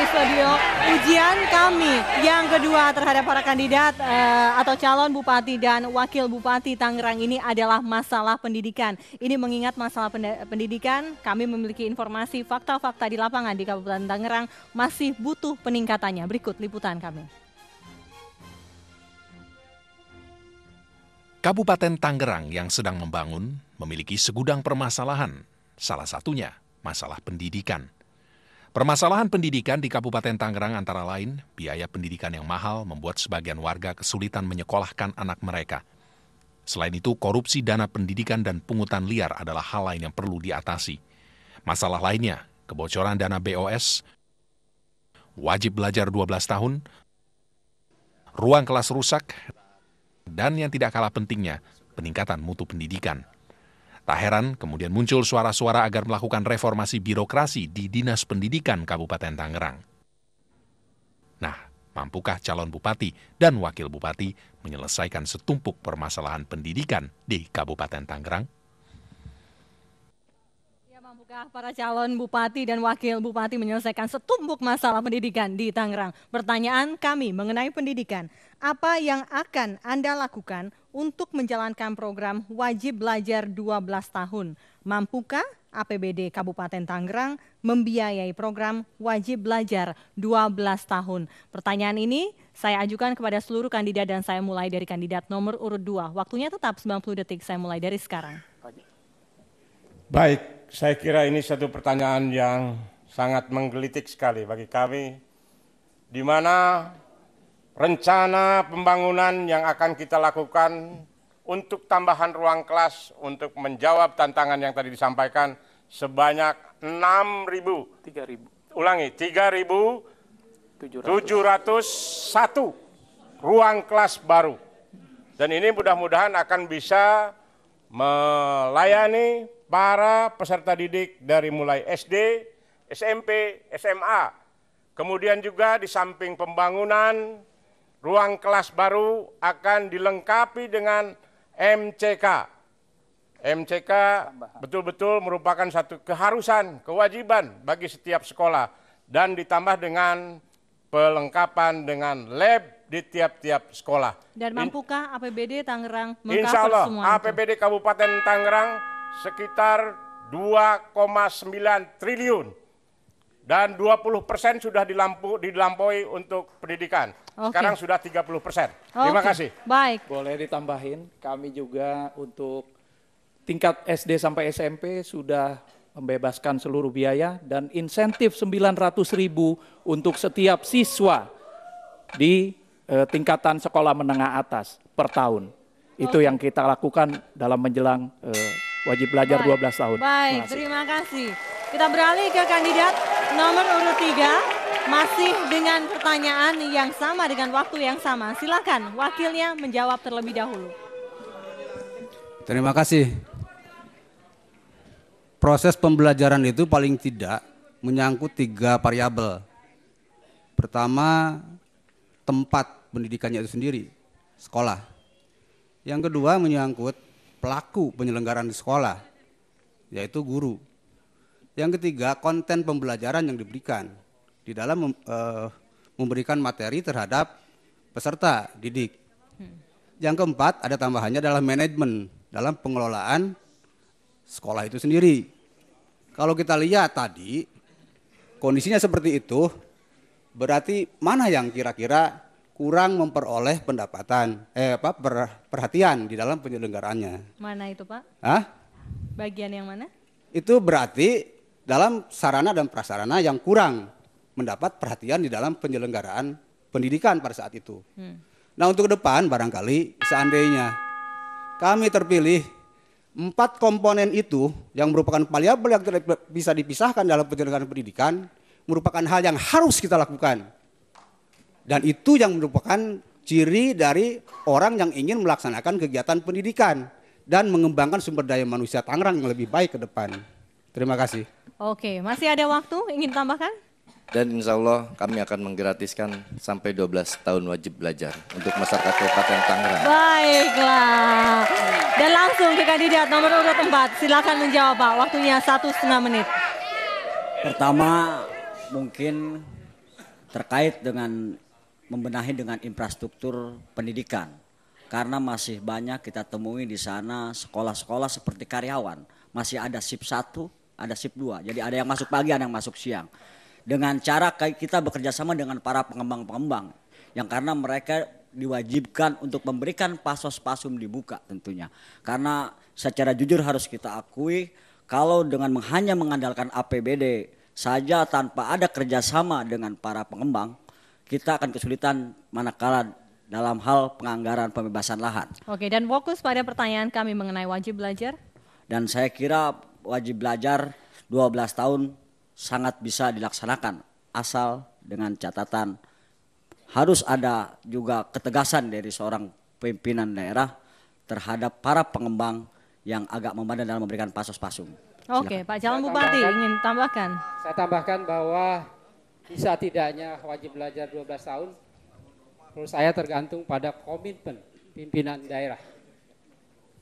studio. Ujian kami yang kedua terhadap para kandidat atau calon bupati dan wakil bupati Tangerang ini adalah masalah pendidikan. Ini mengingat masalah pendidikan, kami memiliki informasi fakta-fakta di lapangan di Kabupaten Tangerang masih butuh peningkatannya. Berikut liputan kami. Kabupaten Tangerang yang sedang membangun memiliki segudang permasalahan, salah satunya masalah pendidikan. Permasalahan pendidikan di Kabupaten Tangerang antara lain, biaya pendidikan yang mahal membuat sebagian warga kesulitan menyekolahkan anak mereka. Selain itu, korupsi dana pendidikan dan pungutan liar adalah hal lain yang perlu diatasi. Masalah lainnya, kebocoran dana BOS, wajib belajar 12 tahun, ruang kelas rusak, dan yang tidak kalah pentingnya, peningkatan mutu pendidikan. Tak heran kemudian muncul suara-suara agar melakukan reformasi birokrasi di Dinas Pendidikan Kabupaten Tangerang. Nah, mampukah calon bupati dan wakil bupati menyelesaikan setumpuk permasalahan pendidikan di Kabupaten Tangerang? Mampukah para calon bupati dan wakil bupati menyelesaikan setumpuk masalah pendidikan di Tangerang? Pertanyaan kami mengenai pendidikan. Apa yang akan Anda lakukan untuk menjalankan program wajib belajar 12 tahun? Mampukah APBD Kabupaten Tangerang membiayai program wajib belajar 12 tahun? Pertanyaan ini saya ajukan kepada seluruh kandidat dan saya mulai dari kandidat nomor urut 2. Waktunya tetap 90 detik, saya mulai dari sekarang. Baik, saya kira ini satu pertanyaan yang sangat menggelitik sekali bagi kami, di mana rencana pembangunan yang akan kita lakukan untuk tambahan ruang kelas untuk menjawab tantangan yang tadi disampaikan sebanyak 3.701 ruang kelas baru. Dan ini mudah-mudahan akan bisa melayani para peserta didik dari mulai SD, SMP, SMA. Kemudian juga di samping pembangunan ruang kelas baru akan dilengkapi dengan MCK. MCK betul-betul merupakan satu keharusan, kewajiban bagi setiap sekolah. Dan ditambah dengan pelengkapan dengan lab di tiap-tiap sekolah. Dan mampukah APBD Tangerang Insya mengcover Allah, semua APBD Kabupaten Tangerang sekitar 2,9 triliun. Dan 20% sudah dilampaui untuk pendidikan. Sekarang sudah 30%. Terima kasih. Baik. Boleh ditambahin, kami juga untuk tingkat SD sampai SMP sudah membebaskan seluruh biaya dan insentif 900.000 untuk setiap siswa di tingkatan sekolah menengah atas per tahun. Itu yang kita lakukan dalam menjelang wajib belajar 12 tahun. Baik, terima kasih. Kita beralih ke kandidat nomor urut 3, masih dengan pertanyaan yang sama dengan waktu yang sama. Silakan wakilnya menjawab terlebih dahulu. Terima kasih. Proses pembelajaran itu paling tidak menyangkut 3 variabel. Pertama, tempat pendidikannya itu sendiri, sekolah. Yang kedua menyangkut pelaku penyelenggaraan di sekolah, yaitu guru. Yang ketiga, konten pembelajaran yang diberikan di dalam memberikan materi terhadap peserta didik. Yang keempat, ada tambahannya adalah manajemen dalam pengelolaan sekolah itu sendiri. Kalau kita lihat tadi, kondisinya seperti itu, berarti mana yang kira-kira kurang memperoleh perhatian di dalam penyelenggaraannya. Mana itu, Pak? Bagian yang mana? Itu berarti dalam sarana dan prasarana yang kurang mendapat perhatian di dalam penyelenggaraan pendidikan pada saat itu. Nah, untuk ke depan barangkali seandainya kami terpilih, 4 komponen itu yang merupakan variabel yang tidak bisa dipisahkan dalam penyelenggaraan pendidikan merupakan hal yang harus kita lakukan. Dan itu yang merupakan ciri dari orang yang ingin melaksanakan kegiatan pendidikan dan mengembangkan sumber daya manusia Tangerang yang lebih baik ke depan. Terima kasih. Oke, masih ada waktu, ingin tambahkan? Dan insya Allah kami akan menggratiskan sampai 12 tahun wajib belajar untuk masyarakat Kabupaten Tangerang. Baiklah. Dan langsung ke kandidat nomor urut 4. Silakan menjawab, Pak. Waktunya 1,5 menit. Pertama, mungkin terkait dengan membenahi dengan infrastruktur pendidikan. Karena masih banyak kita temui di sana sekolah-sekolah seperti karyawan. Masih ada shift 1, ada shift 2. Jadi ada yang masuk pagi, ada yang masuk siang. Dengan cara kita bekerja sama dengan para pengembang-pengembang. Yang karena mereka diwajibkan untuk memberikan pasos-pasum dibuka tentunya. Karena secara jujur harus kita akui kalau dengan hanya mengandalkan APBD saja tanpa ada kerjasama dengan para pengembang, kita akan kesulitan manakala dalam hal penganggaran pembebasan lahan. Oke, dan fokus pada pertanyaan kami mengenai wajib belajar. Dan saya kira wajib belajar 12 tahun sangat bisa dilaksanakan asal dengan catatan harus ada juga ketegasan dari seorang pimpinan daerah terhadap para pengembang yang agak membandel dalam memberikan pasos-pasum. Oke, Pak Calon Bupati ingin tambahkan. Saya tambahkan bahwa bisa tidaknya wajib belajar 12 tahun menurut saya tergantung pada komitmen pimpinan daerah.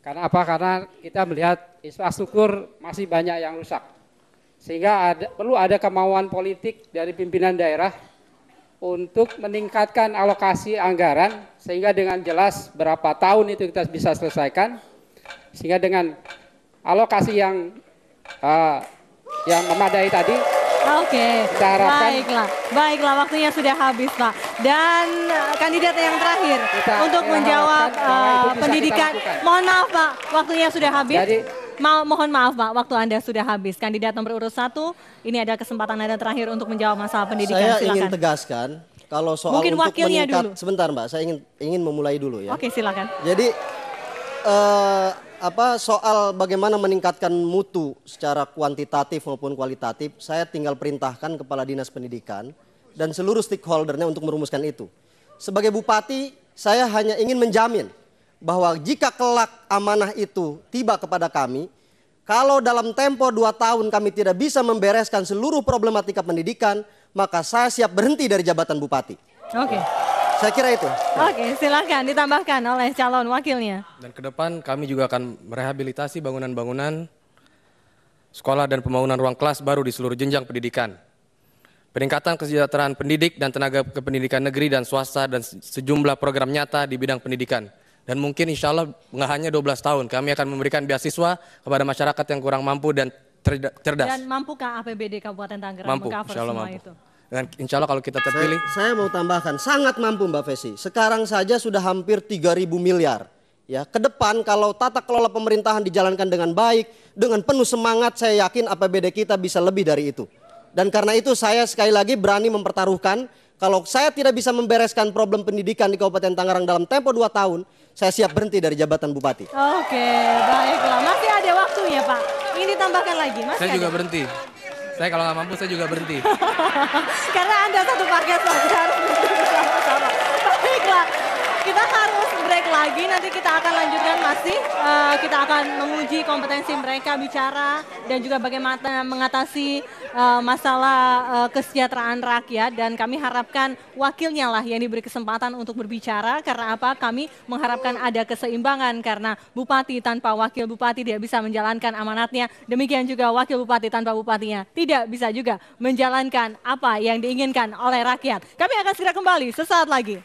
Karena apa? Karena kita melihat infrastruktur masih banyak yang rusak. Sehingga perlu ada kemauan politik dari pimpinan daerah untuk meningkatkan alokasi anggaran sehingga dengan jelas berapa tahun itu kita bisa selesaikan. Sehingga dengan alokasi yang memadai tadi. Oke, baiklah waktunya sudah habis Pak. Dan kandidat yang terakhir untuk menjawab pendidikan. Mohon maaf Pak, waktunya sudah habis. Mohon maaf Pak, waktu Anda sudah habis. Kandidat nomor urut 1, ini ada kesempatan Anda terakhir untuk menjawab masalah pendidikan. Saya silakan. ingin tegaskan, kalau soal mungkin untuk wakilnya meningkat, dulu. Sebentar Mbak, saya ingin memulai dulu ya. Oke, silakan. Jadi soal bagaimana meningkatkan mutu secara kuantitatif maupun kualitatif, saya tinggal perintahkan Kepala Dinas Pendidikan dan seluruh stakeholdernya untuk merumuskan itu. Sebagai bupati, saya hanya ingin menjamin bahwa jika kelak amanah itu tiba kepada kami, kalau dalam tempo 2 tahun kami tidak bisa membereskan seluruh problematika pendidikan, maka saya siap berhenti dari jabatan bupati. Oke. Saya kira itu. Oke, silakan ditambahkan oleh calon wakilnya. Dan ke depan kami juga akan merehabilitasi bangunan-bangunan sekolah dan pembangunan ruang kelas baru di seluruh jenjang pendidikan. Peningkatan kesejahteraan pendidik dan tenaga kependidikan negeri dan swasta dan sejumlah program nyata di bidang pendidikan. Dan mungkin insya Allah nggak hanya 12 tahun, kami akan memberikan beasiswa kepada masyarakat yang kurang mampu dan cerdas. Dan mampukah APBD Kabupaten Tangerang mampu, meng-cover insya Allah semua mampu. itu? Dan insya Allah kalau kita terpilih. Saya mau tambahkan, sangat mampu Mbak Fesi. Sekarang saja sudah hampir 3.000 miliar. Ya, ke depan kalau tata kelola pemerintahan dijalankan dengan baik, dengan penuh semangat, saya yakin APBD kita bisa lebih dari itu. Dan karena itu saya sekali lagi berani mempertaruhkan, kalau saya tidak bisa membereskan problem pendidikan di Kabupaten Tangerang dalam tempo 2 tahun, saya siap berhenti dari jabatan bupati. Oke, baiklah. Masih ada waktunya Pak. Ini tambahkan lagi. Saya juga berhenti. Saya kalau nggak mampu saya juga berhenti. Karena Anda satu paket saja harus berhenti bersama-sama. Baiklah, kita harus break lagi. Nanti kita akan lanjutkan masih. Kita akan menguji kompetensi mereka bicara dan juga bagaimana mengatasi masalah kesejahteraan rakyat. Dan kami harapkan wakilnya lah yang diberi kesempatan untuk berbicara. Karena apa? Kami mengharapkan ada keseimbangan karena bupati tanpa wakil bupati tidak bisa menjalankan amanatnya. Demikian juga wakil bupati tanpa bupatinya tidak bisa juga menjalankan apa yang diinginkan oleh rakyat. Kami akan segera kembali sesaat lagi.